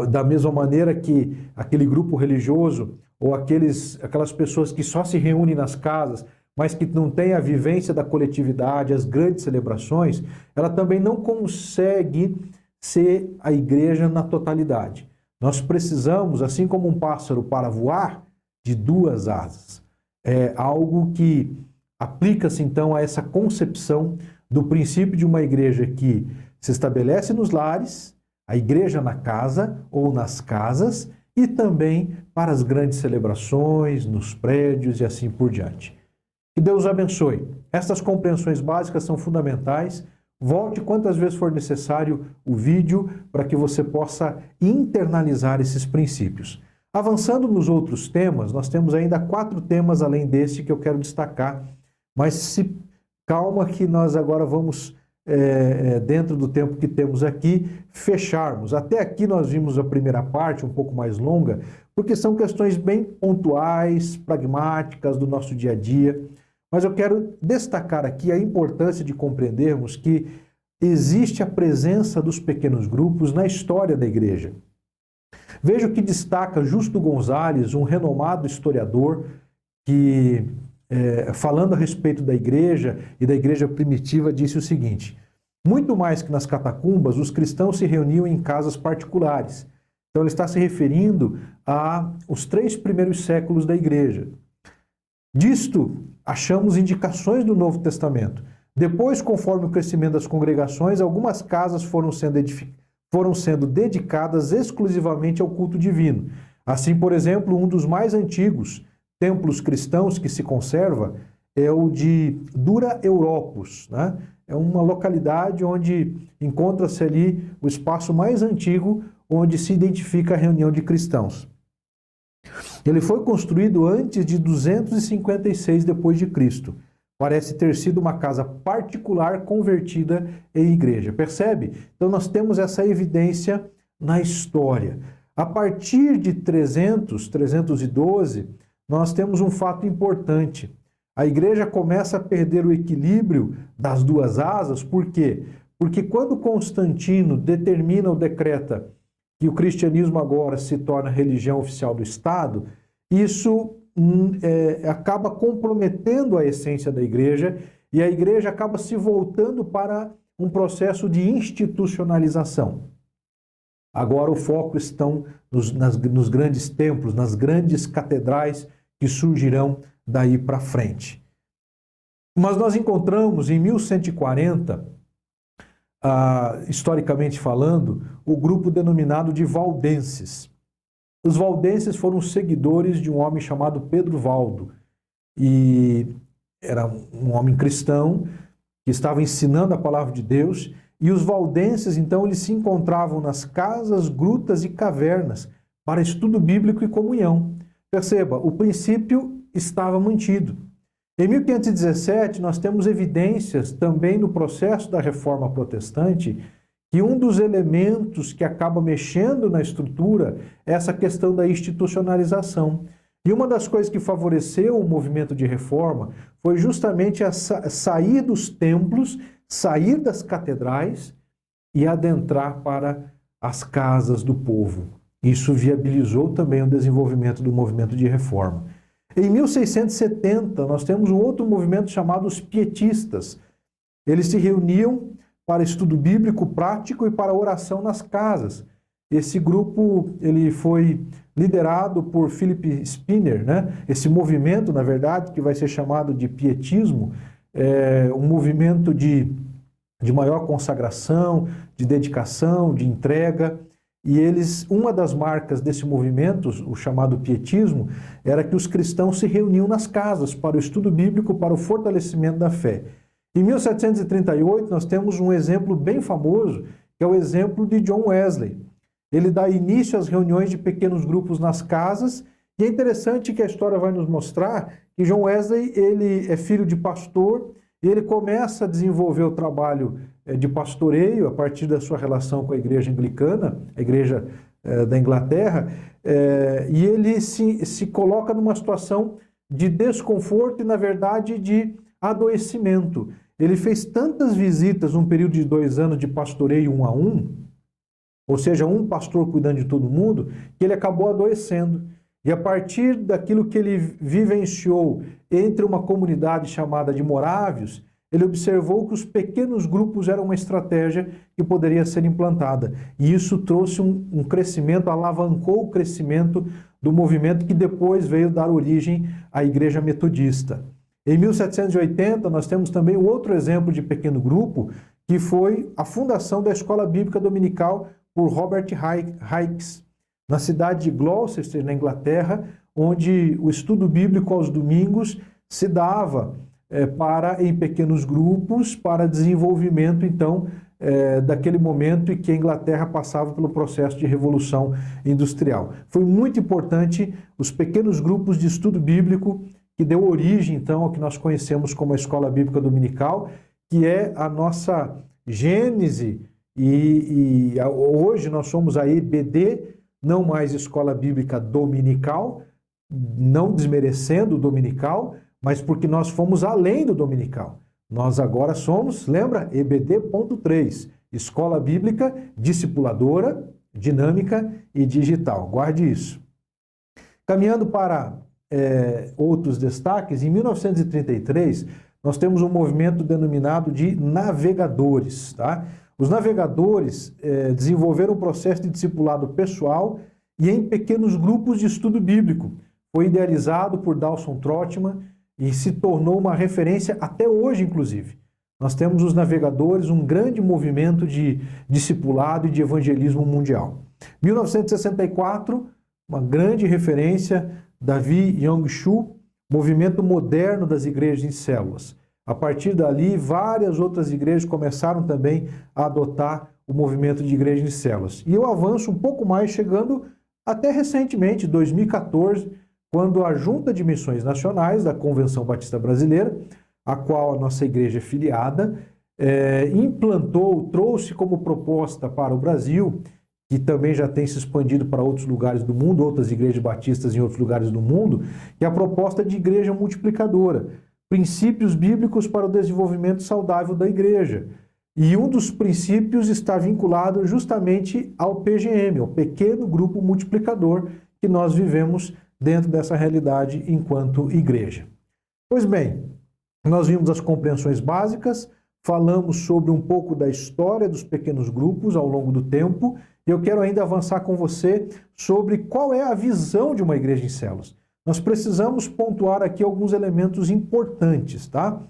S1: Da mesma maneira que aquele grupo religioso ou aquelas pessoas que só se reúnem nas casas, mas que não têm a vivência da coletividade, as grandes celebrações, ela também não consegue ser a igreja na totalidade. Nós precisamos, assim como um pássaro para voar, de 2 asas. É algo que aplica-se então a essa concepção do princípio de uma igreja que se estabelece nos lares, a igreja na casa ou nas casas e também para as grandes celebrações, nos prédios e assim por diante. Que Deus abençoe. Estas compreensões básicas são fundamentais. Volte quantas vezes for necessário o vídeo para que você possa internalizar esses princípios. Avançando nos outros temas, nós temos ainda 4 temas além deste que eu quero destacar, mas calma que nós agora vamos, dentro do tempo que temos aqui, fecharmos. Até aqui nós vimos a primeira parte, um pouco mais longa, porque são questões bem pontuais, pragmáticas do nosso dia a dia, mas eu quero destacar aqui a importância de compreendermos que existe a presença dos pequenos grupos na história da igreja. Veja o que destaca Justo Gonzalez, um renomado historiador, que, falando a respeito da igreja e da igreja primitiva, disse o seguinte: muito mais que nas catacumbas, os cristãos se reuniam em casas particulares. Então ele está se referindo aos 3 primeiros séculos da igreja. Disto, achamos indicações do Novo Testamento. Depois, conforme o crescimento das congregações, algumas casas foram sendo dedicadas exclusivamente ao culto divino. Assim, por exemplo, um dos mais antigos templos cristãos que se conserva é o de Dura Europos, né? É uma localidade onde encontra-se ali o espaço mais antigo onde se identifica a reunião de cristãos. Ele foi construído antes de 256 depois de Cristo. Parece ter sido uma casa particular convertida em igreja. Percebe? Então nós temos essa evidência na história. A partir de 312, nós temos um fato importante. A igreja começa a perder o equilíbrio das 2 asas. Por quê? Porque quando Constantino determina ou decreta que o cristianismo agora se torna religião oficial do Estado, isso acaba comprometendo a essência da igreja e a igreja acaba se voltando para um processo de institucionalização. Agora o foco está nos grandes templos, nas grandes catedrais que surgirão daí para frente. Mas nós encontramos em 1140, historicamente falando, o grupo denominado de valdenses. Os valdenses foram seguidores de um homem chamado Pedro Valdo. E era um homem cristão que estava ensinando a palavra de Deus, e os valdenses, então, eles se encontravam nas casas, grutas e cavernas para estudo bíblico e comunhão. Perceba, o princípio estava mantido. Em 1517, nós temos evidências também no processo da Reforma Protestante que um dos elementos que acaba mexendo na estrutura é essa questão da institucionalização. E uma das coisas que favoreceu o movimento de reforma foi justamente sair dos templos, sair das catedrais e adentrar para as casas do povo. Isso viabilizou também o desenvolvimento do movimento de reforma. Em 1670, nós temos um outro movimento chamado os pietistas. Eles se reuniam para estudo bíblico prático e para oração nas casas. Esse grupo ele foi liderado por Philip Spinner, né? Esse movimento, na verdade, que vai ser chamado de pietismo, é um movimento de maior consagração, de dedicação, de entrega. E uma das marcas desse movimento, o chamado pietismo, era que os cristãos se reuniam nas casas para o estudo bíblico, para o fortalecimento da fé. Em 1738, nós temos um exemplo bem famoso, que é o exemplo de John Wesley. Ele dá início às reuniões de pequenos grupos nas casas, e é interessante que a história vai nos mostrar que John Wesley ele é filho de pastor, e ele começa a desenvolver o trabalho de pastoreio a partir da sua relação com a igreja anglicana, a igreja da Inglaterra, e ele se coloca numa situação de desconforto e, na verdade, de adoecimento. Ele fez tantas visitas num período de 2 anos de pastoreio 1 a 1, ou seja, um pastor cuidando de todo mundo, que ele acabou adoecendo. E a partir daquilo que ele vivenciou entre uma comunidade chamada de morávios, ele observou que os pequenos grupos eram uma estratégia que poderia ser implantada. E isso trouxe um crescimento, alavancou o crescimento do movimento que depois veio dar origem à Igreja Metodista. Em 1780, nós temos também outro exemplo de pequeno grupo, que foi a fundação da Escola Bíblica Dominical por Robert Hicks, na cidade de Gloucester, na Inglaterra, onde o estudo bíblico aos domingos se dava em pequenos grupos para desenvolvimento, então, daquele momento em que a Inglaterra passava pelo processo de revolução industrial. Foi muito importante os pequenos grupos de estudo bíblico que deu origem, então, ao que nós conhecemos como a Escola Bíblica Dominical, que é a nossa gênese, e hoje nós somos a EBD, não mais Escola Bíblica Dominical, não desmerecendo o dominical, mas porque nós fomos além do dominical. Nós agora somos, lembra? EBD.3, Escola Bíblica Discipuladora, Dinâmica e Digital. Guarde isso. Caminhando para outros destaques, em 1933, nós temos um movimento denominado de navegadores. Tá? Os navegadores desenvolveram um processo de discipulado pessoal e em pequenos grupos de estudo bíblico. Foi idealizado por Dawson Trotman e se tornou uma referência até hoje, inclusive. Nós temos os navegadores, um grande movimento de discipulado e de evangelismo mundial. 1964, uma grande referência, Davi Young-Shu, movimento moderno das igrejas em células. A partir dali, várias outras igrejas começaram também a adotar o movimento de igreja em células. E eu avanço um pouco mais, chegando até recentemente, 2014, quando a Junta de Missões Nacionais da Convenção Batista Brasileira, a qual a nossa igreja é filiada, trouxe como proposta para o Brasil, que também já tem se expandido para outros lugares do mundo, outras igrejas batistas em outros lugares do mundo, que é a proposta de igreja multiplicadora, princípios bíblicos para o desenvolvimento saudável da igreja. E um dos princípios está vinculado justamente ao PGM, ao pequeno grupo multiplicador que nós vivemos dentro dessa realidade enquanto igreja. Pois bem, nós vimos as compreensões básicas, falamos sobre um pouco da história dos pequenos grupos ao longo do tempo, e eu quero ainda avançar com você sobre qual é a visão de uma igreja em células. Nós precisamos pontuar aqui alguns elementos importantes, tá?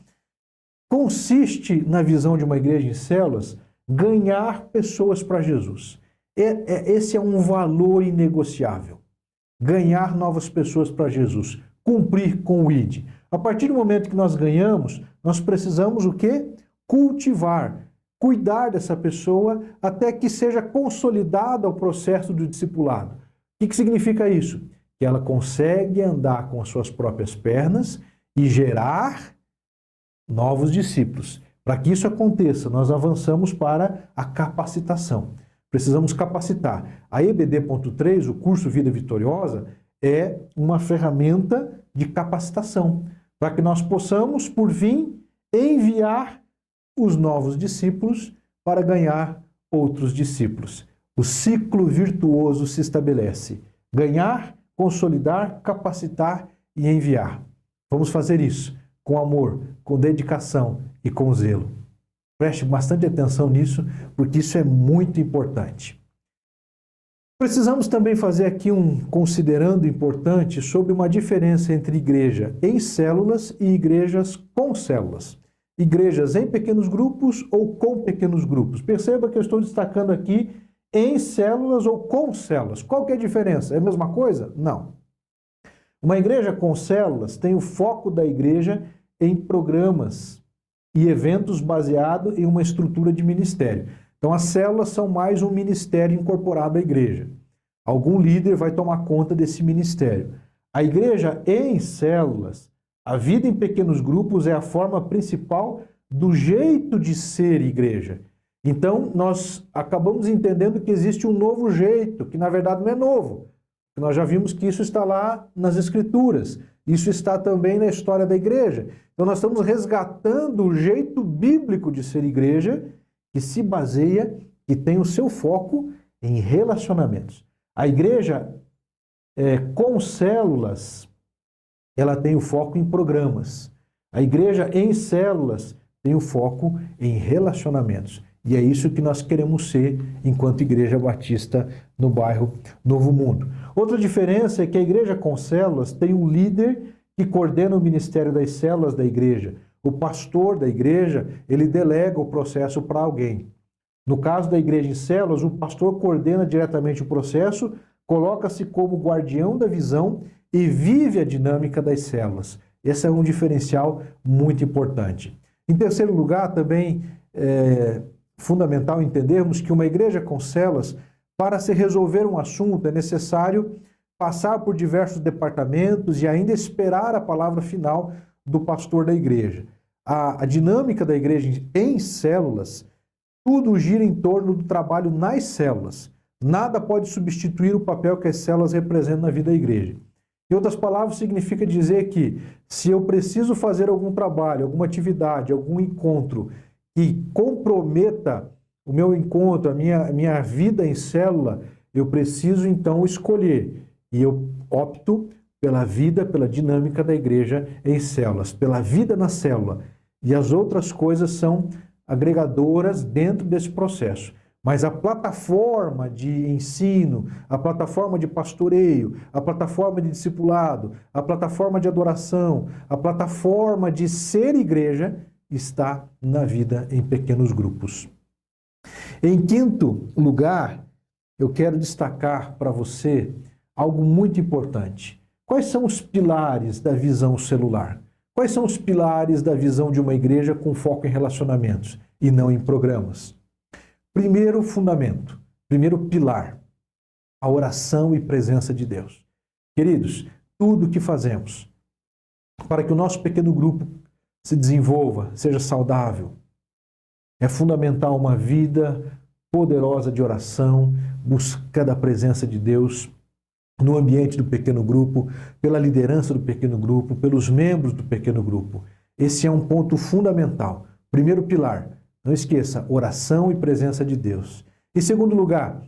S1: Consiste na visão de uma igreja em células ganhar pessoas para Jesus. Esse é um valor inegociável. Ganhar novas pessoas para Jesus. Cumprir com o ID. A partir do momento que nós ganhamos, nós precisamos o quê? Cultivar, cuidar dessa pessoa até que seja consolidado o processo do discipulado. O que significa isso? Que ela consegue andar com as suas próprias pernas e gerar novos discípulos. Para que isso aconteça, nós avançamos para a capacitação. Precisamos capacitar. A EBD.3, o curso Vida Vitoriosa, é uma ferramenta de capacitação, para que nós possamos, por fim, enviar os novos discípulos para ganhar outros discípulos. O ciclo virtuoso se estabelece. Ganhar, consolidar, capacitar e enviar. Vamos fazer isso com amor, com dedicação e com zelo. Preste bastante atenção nisso, porque isso é muito importante. Precisamos também fazer aqui um considerando importante sobre uma diferença entre igreja em células e igrejas com células. Igrejas em pequenos grupos ou com pequenos grupos. Perceba que eu estou destacando aqui em células ou com células. Qual que é a diferença? É a mesma coisa? Não. Uma igreja com células tem o foco da igreja em programas e eventos baseados em uma estrutura de ministério. Então, as células são mais um ministério incorporado à igreja. Algum líder vai tomar conta desse ministério. A igreja em células, a vida em pequenos grupos é a forma principal do jeito de ser igreja. Então, nós acabamos entendendo que existe um novo jeito, que na verdade não é novo. Nós já vimos que isso está lá nas Escrituras. Isso está também na história da igreja. Então, nós estamos resgatando o jeito bíblico de ser igreja, que se baseia e tem o seu foco em relacionamentos. A igreja com células, ela tem o foco em programas. A igreja em células tem o foco em relacionamentos. E é isso que nós queremos ser enquanto Igreja Batista no bairro Novo Mundo. Outra diferença é que a igreja com células tem um líder que coordena o ministério das células da igreja. O pastor da igreja, ele delega o processo para alguém. No caso da igreja em células, o pastor coordena diretamente o processo, coloca-se como guardião da visão e vive a dinâmica das células. Esse é um diferencial muito importante. Em terceiro lugar, também é fundamental entendermos que uma igreja com células, para se resolver um assunto, é necessário passar por diversos departamentos e ainda esperar a palavra final do pastor da igreja. A dinâmica da igreja em células, tudo gira em torno do trabalho nas células. Nada pode substituir o papel que as células representam na vida da igreja. Em outras palavras, significa dizer que se eu preciso fazer algum trabalho, alguma atividade, algum encontro que comprometa o meu encontro, a minha vida em célula, eu preciso então escolher. E eu opto pela vida, pela dinâmica da igreja em células, pela vida na célula. E as outras coisas são agregadoras dentro desse processo. Mas a plataforma de ensino, a plataforma de pastoreio, a plataforma de discipulado, a plataforma de adoração, a plataforma de ser igreja está na vida em pequenos grupos. Em quinto lugar, eu quero destacar para você algo muito importante. Quais são os pilares da visão celular? Quais são os pilares da visão de uma igreja com foco em relacionamentos e não em programas? Primeiro fundamento, primeiro pilar, a oração e presença de Deus. Queridos, tudo o que fazemos para que o nosso pequeno grupo se desenvolva, seja saudável, é fundamental uma vida poderosa de oração, busca da presença de Deus no ambiente do pequeno grupo, pela liderança do pequeno grupo, pelos membros do pequeno grupo. Esse é um ponto fundamental. Primeiro pilar, não esqueça, oração e presença de Deus. Em segundo lugar,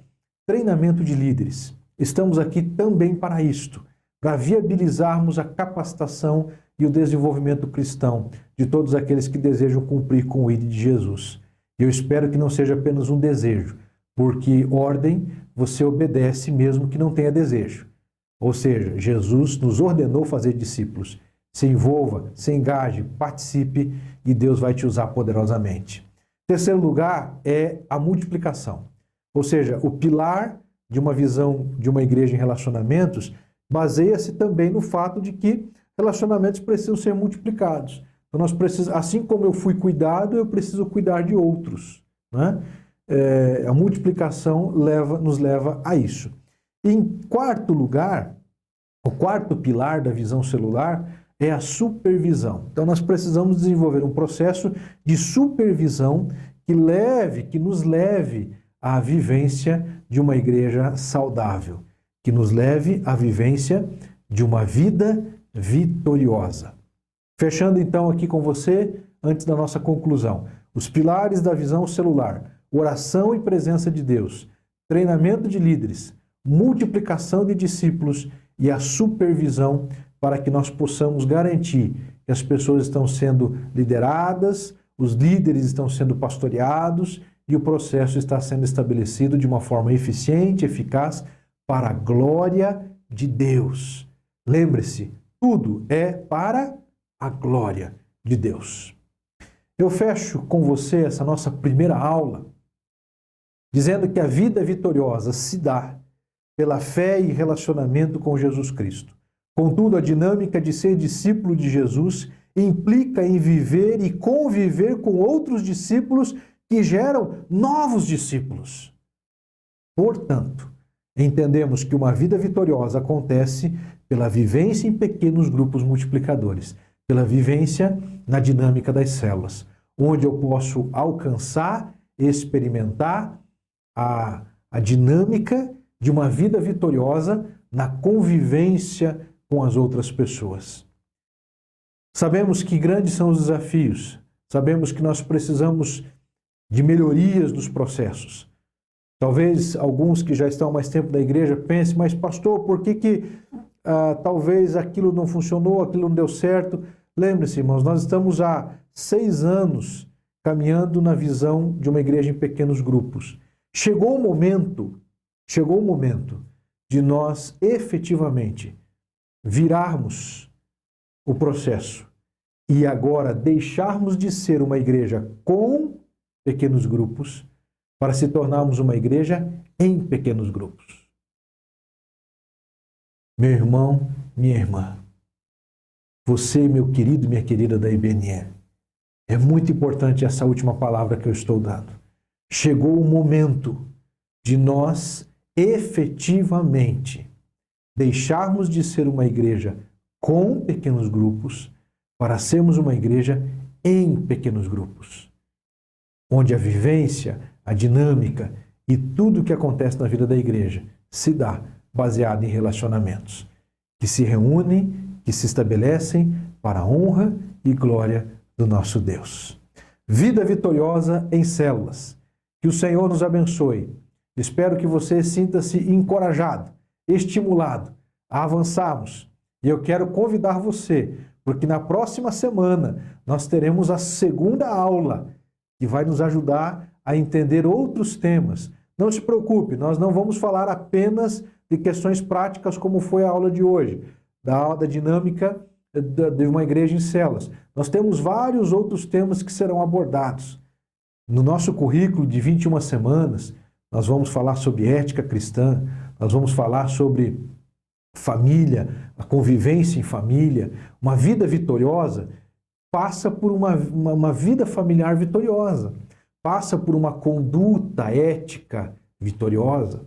S1: treinamento de líderes. Estamos aqui também para isto, para viabilizarmos a capacitação e o desenvolvimento cristão de todos aqueles que desejam cumprir com o ID de Jesus. Eu espero que não seja apenas um desejo, porque ordem você obedece mesmo que não tenha desejo. Ou seja, Jesus nos ordenou fazer discípulos. Se envolva, se engaje, participe e Deus vai te usar poderosamente. Terceiro lugar é a multiplicação. Ou seja, o pilar de uma visão de uma igreja em relacionamentos baseia-se também no fato de que relacionamentos precisam ser multiplicados. Então nós precisamos, assim como eu fui cuidado, eu preciso cuidar de outros, né? A multiplicação nos leva a isso. E em quarto lugar, o quarto pilar da visão celular é a supervisão. Então nós precisamos desenvolver um processo de supervisão que nos leve à vivência de uma igreja saudável, que nos leve à vivência de uma vida vitoriosa. Fechando então aqui com você, antes da nossa conclusão, os pilares da visão celular: oração e presença de Deus, treinamento de líderes, multiplicação de discípulos e a supervisão para que nós possamos garantir que as pessoas estão sendo lideradas, os líderes estão sendo pastoreados e o processo está sendo estabelecido de uma forma eficiente, eficaz, para a glória de Deus. Lembre-se, tudo é para a glória de Deus. Eu fecho com você essa nossa primeira aula dizendo que a vida vitoriosa se dá pela fé e relacionamento com Jesus Cristo. Contudo, a dinâmica de ser discípulo de Jesus implica em viver e conviver com outros discípulos que geram novos discípulos. Portanto, entendemos que uma vida vitoriosa acontece pela vivência em pequenos grupos multiplicadores, pela vivência na dinâmica das células, onde eu posso alcançar, experimentar a dinâmica de uma vida vitoriosa na convivência com as outras pessoas. Sabemos que grandes são os desafios, sabemos que nós precisamos de melhorias nos processos. Talvez alguns que já estão há mais tempo na igreja pensem, mas pastor, por que talvez aquilo não funcionou, aquilo não deu certo? Lembre-se, irmãos, nós estamos há 6 anos caminhando na visão de uma igreja em pequenos grupos. Chegou o momento de nós efetivamente virarmos o processo e agora deixarmos de ser uma igreja com pequenos grupos para se tornarmos uma igreja em pequenos grupos. Meu irmão, minha irmã, você, meu querido e minha querida da IBNE, é muito importante essa última palavra que eu estou dando. Chegou o momento de nós efetivamente deixarmos de ser uma igreja com pequenos grupos para sermos uma igreja em pequenos grupos, onde a vivência, a dinâmica e tudo o que acontece na vida da igreja se dá baseado em relacionamentos que se reúnem, que se estabelecem para a honra e glória do nosso Deus. Vida vitoriosa em células. Que o Senhor nos abençoe. Espero que você sinta-se encorajado, estimulado a avançarmos. E eu quero convidar você, porque na próxima semana nós teremos a segunda aula que vai nos ajudar a entender outros temas. Não se preocupe, nós não vamos falar apenas de questões práticas como foi a aula de hoje, da dinâmica de uma igreja em células. Nós temos vários outros temas que serão abordados. No nosso currículo de 21 semanas, nós vamos falar sobre ética cristã, nós vamos falar sobre família, a convivência em família. Uma vida vitoriosa passa por uma vida familiar vitoriosa, passa por uma conduta ética vitoriosa,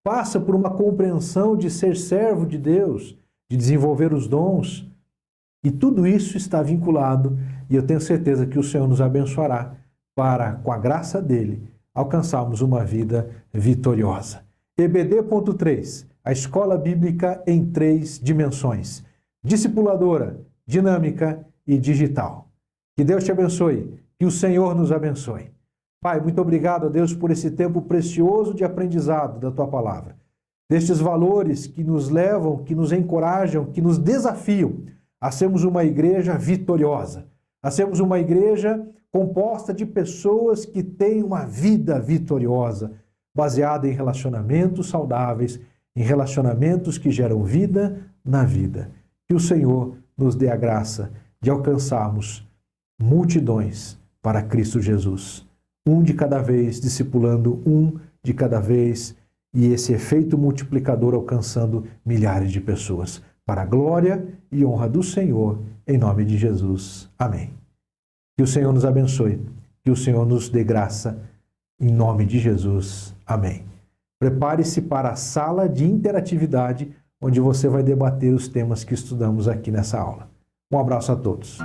S1: passa por uma compreensão de ser servo de Deus, de desenvolver os dons. E tudo isso está vinculado, e eu tenho certeza que o Senhor nos abençoará para, com a graça dele, alcançarmos uma vida vitoriosa. EBD.3, a Escola Bíblica em 3 dimensões: discipuladora, dinâmica e digital. Que Deus te abençoe, que o Senhor nos abençoe. Pai, muito obrigado a Deus por esse tempo precioso de aprendizado da Tua Palavra, destes valores que nos levam, que nos encorajam, que nos desafiam a sermos uma igreja vitoriosa, a sermos uma igreja composta de pessoas que têm uma vida vitoriosa, baseada em relacionamentos saudáveis, em relacionamentos que geram vida na vida. Que o Senhor nos dê a graça de alcançarmos multidões para Cristo Jesus. Um de cada vez, discipulando um de cada vez, e esse efeito multiplicador alcançando milhares de pessoas. para a glória e honra do Senhor, em nome de Jesus. Amém. Que o Senhor nos abençoe, que o Senhor nos dê graça, em nome de Jesus. Amém. Prepare-se para a sala de interatividade, onde você vai debater os temas que estudamos aqui nessa aula. Um abraço a todos.